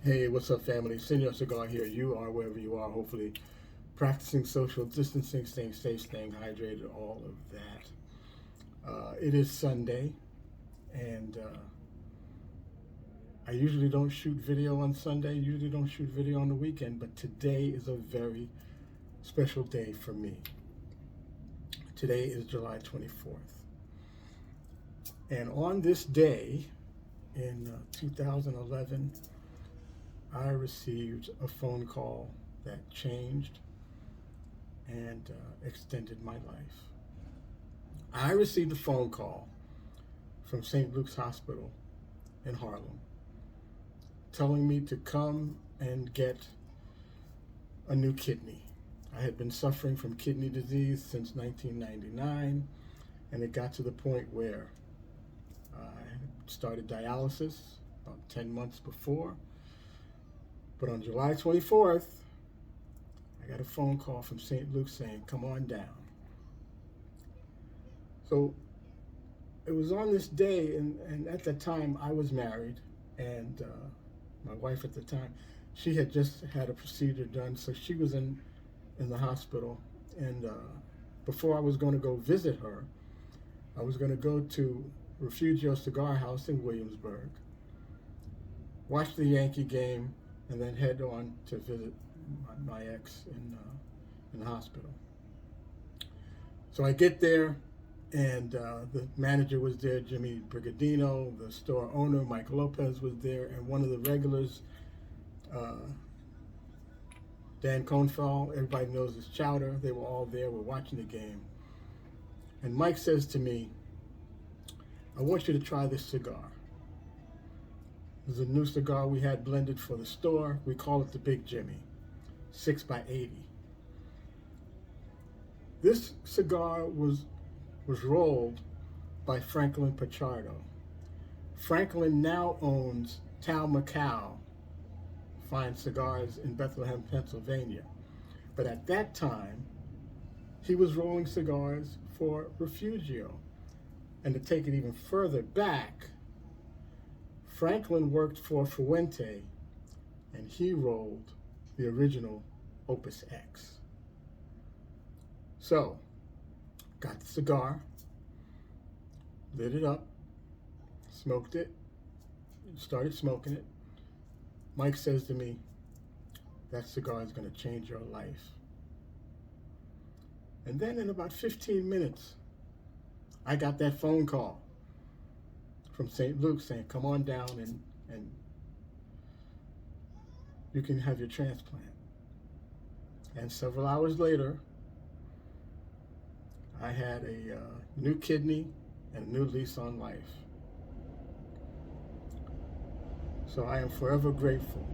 Hey, what's up, family? Senor Cigar here. You are wherever you are, hopefully practicing social distancing, staying safe, staying hydrated, all of that. It is Sunday, and I usually don't shoot video on Sunday, usually don't shoot video on the weekend, but today is a very special day for me. Today is July 24th. And on this day in 2011, I received a phone call that changed and extended my life. I received a phone call from St. Luke's Hospital in Harlem telling me to come and get a new kidney. I had been suffering from kidney disease since 1999, and it got to the point where I started dialysis about 10 months before. But on July 24th, I got a phone call from St. Luke's saying, come on down. So it was on this day, and at that time I was married, and my wife at the time, she had just had a procedure done, so she was in the hospital. And before I was going to go visit her, I was going to go to Refugio Cigar House in Williamsburg, watch the Yankee game, and then head on to visit my ex in the hospital. So I get there, and the manager was there, Jimmy Brigadino. The store owner, Mike Lopez, was there, and one of the regulars, Dan Conefall, everybody knows his Chowder. They were all there. We're watching the game. And Mike says to me, I want you to try this cigar. This is a new cigar we had blended for the store. We call it the Big Jimmy, 6x80. This cigar was rolled by Franklin Pichardo. Franklin now owns Tal Macau Fine Cigars in Bethlehem, Pennsylvania. But at that time, he was rolling cigars for Refugio. And to take it even further back, Franklin worked for Fuente, and he rolled the original Opus X. So, got the cigar, lit it up, smoked it, started smoking it. Mike says to me, that cigar is going to change your life. And then in about 15 minutes, I got that phone call from St. Luke's saying, come on down and you can have your transplant. And several hours later, I had a new kidney and a new lease on life. So I am forever grateful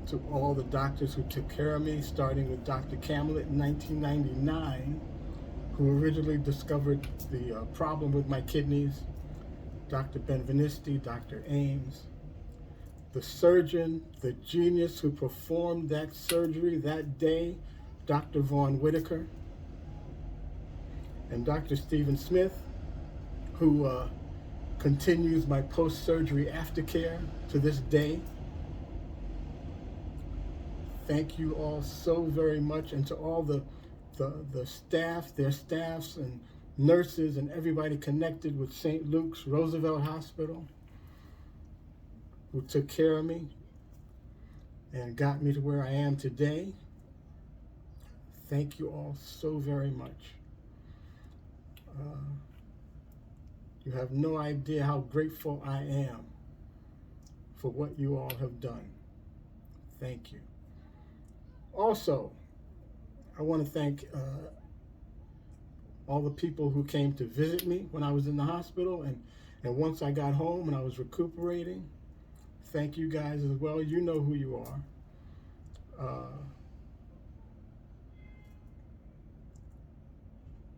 to all the doctors who took care of me, starting with Dr. Camlet in 1999, who originally discovered the problem with my kidneys, Dr. Benvenisti, Dr. Ames, the surgeon, the genius who performed that surgery that day, Dr. Vaughn Whitaker, and Dr. Stephen Smith, who continues my post-surgery aftercare to this day. Thank you all so very much, and to all the staff, their staffs and nurses and everybody connected with St. Luke's Roosevelt Hospital who took care of me and got me to where I am today. Thank you all so very much. You have no idea how grateful I am for what you all have done. Thank you. Also, I want to thank all the people who came to visit me when I was in the hospital, and once I got home and I was recuperating. Thank you guys as well. You know who you are.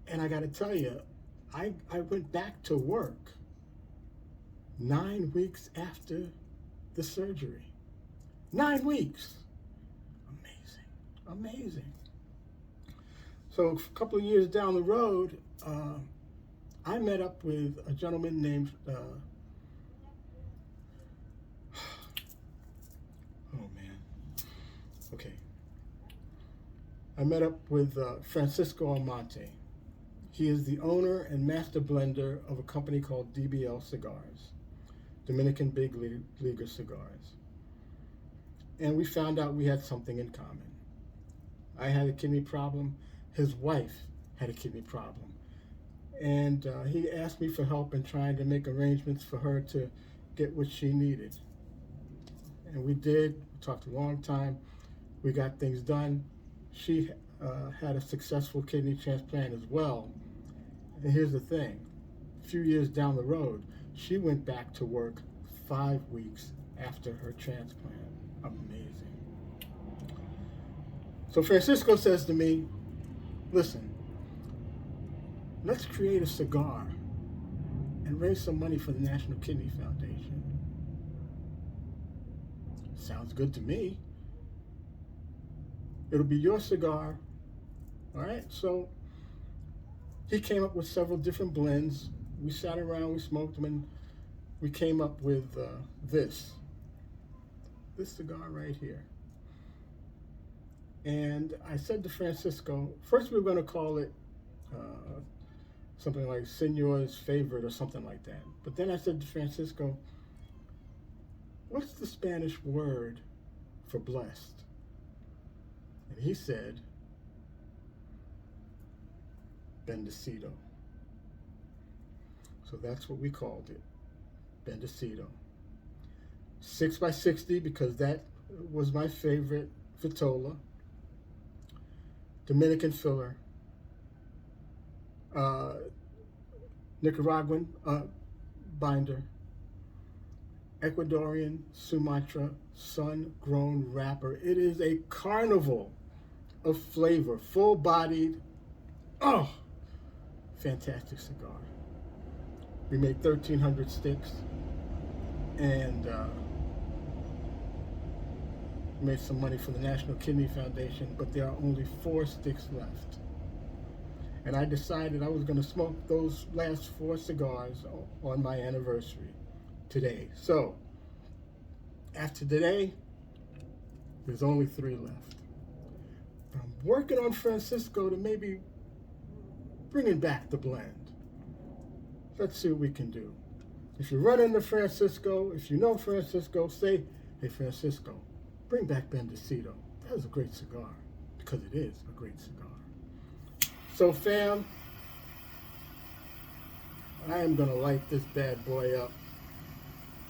And I got to tell you, I went back to work 9 weeks after the surgery. 9 weeks. Amazing, amazing. So a couple of years down the road, I met up with a gentleman named Okay. I met up with Francisco Almonte. He is the owner and master blender of a company called DBL Cigars, Dominican Big Leaguer Cigars. And we found out we had something in common. I had a kidney problem. His wife had a kidney problem. And he asked me for help in trying to make arrangements for her to get what she needed. And we did. We talked a long time. We got things done. She had a successful kidney transplant as well. And here's the thing. A few years down the road, she went back to work 5 weeks after her transplant. Amazing. So Francisco says to me, listen, let's create a cigar and raise some money for the National Kidney Foundation. Sounds good to me. It'll be your cigar. All right, so he came up with several different blends. We sat around, we smoked them, and we came up with this cigar right here. And I said to Francisco, first we were going to call it something like Senor's Favorite or something like that. But then I said to Francisco, what's the Spanish word for blessed? And he said, Bendecido. So that's what we called it, Bendecido. 6x60 because that was my favorite Vitola. Dominican filler. Nicaraguan binder. Ecuadorian Sumatra sun-grown wrapper. It is a carnival of flavor, full-bodied. Oh, fantastic cigar. We made 1,300 sticks, and made some money for the National Kidney Foundation, but there are only 4 sticks left. And I decided I was going to smoke those last 4 cigars on my anniversary today. So, after today, there's only 3 left. But I'm working on Francisco to maybe bringing back the blend. Let's see what we can do. If you run into Francisco, if you know Francisco, say, hey Francisco, bring back Bendecido. That is a great cigar, because it is a great cigar. So fam, I am gonna light this bad boy up.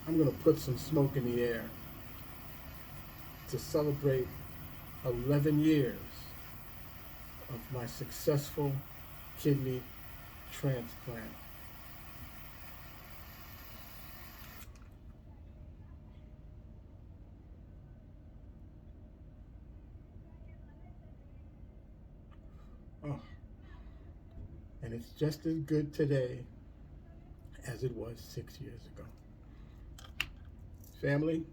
I'm gonna put some smoke in the air to celebrate 11 years of my successful kidney transplant. Oh, and it's just as good today as it was 6 years ago. Family,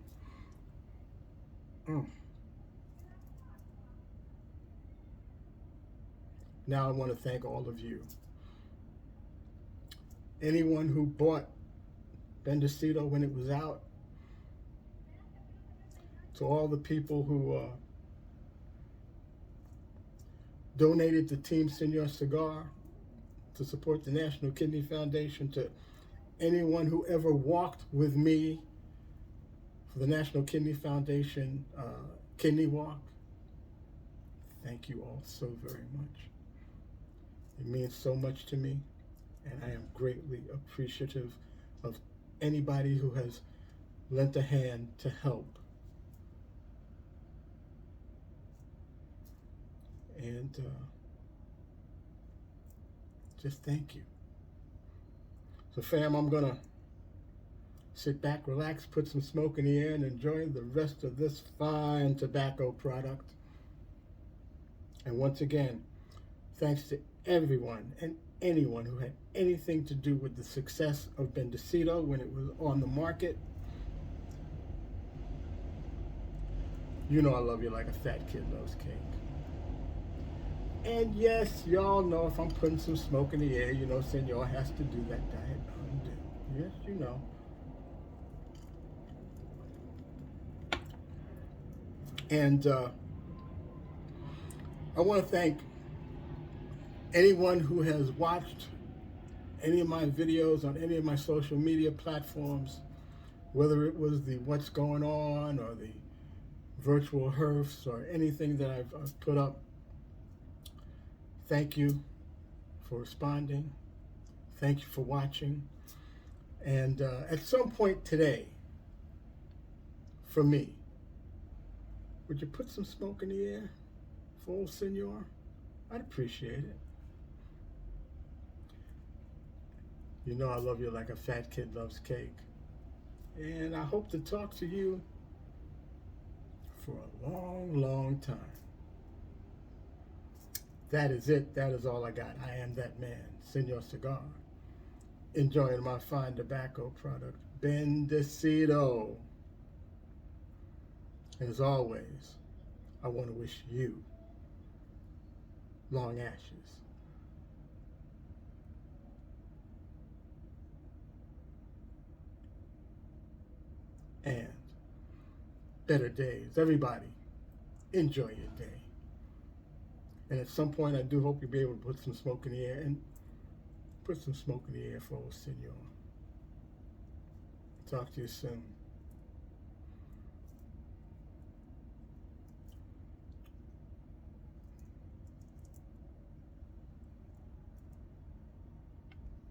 now I want to thank all of you. Anyone who bought Bendecido when it was out, to all the people who donated to Team Senor Cigar to support the National Kidney Foundation, to anyone who ever walked with me for the National Kidney Foundation Kidney Walk. Thank you all so very much. It means so much to me, and I am greatly appreciative of anybody who has lent a hand to help. And just thank you. So fam, I'm gonna sit back, relax, put some smoke in the air, and enjoy the rest of this fine tobacco product. And once again, thanks to everyone and anyone who had anything to do with the success of Bendecido when it was on the market. You know I love you like a fat kid loves cake. And yes, y'all know if I'm putting some smoke in the air, you know Senor has to do that diet undo. Yes, you know. And I want to thank anyone who has watched any of my videos on any of my social media platforms, whether it was the What's Going On or the virtual hearths or anything that I've put up. Thank you for responding. Thank you for watching. And at some point today, for me, would you put some smoke in the air for old Senor? I'd appreciate it. You know I love you like a fat kid loves cake. And I hope to talk to you for a long, long time. That is it. That is all I got. I am that man, Senor Cigar, enjoying my fine tobacco product, Bendecido. And as always, I want to wish you long ashes. And better days. Everybody, enjoy your day. And at some point, I do hope you'll be able to put some smoke in the air and put some smoke in the air for old Senor. Talk to you soon.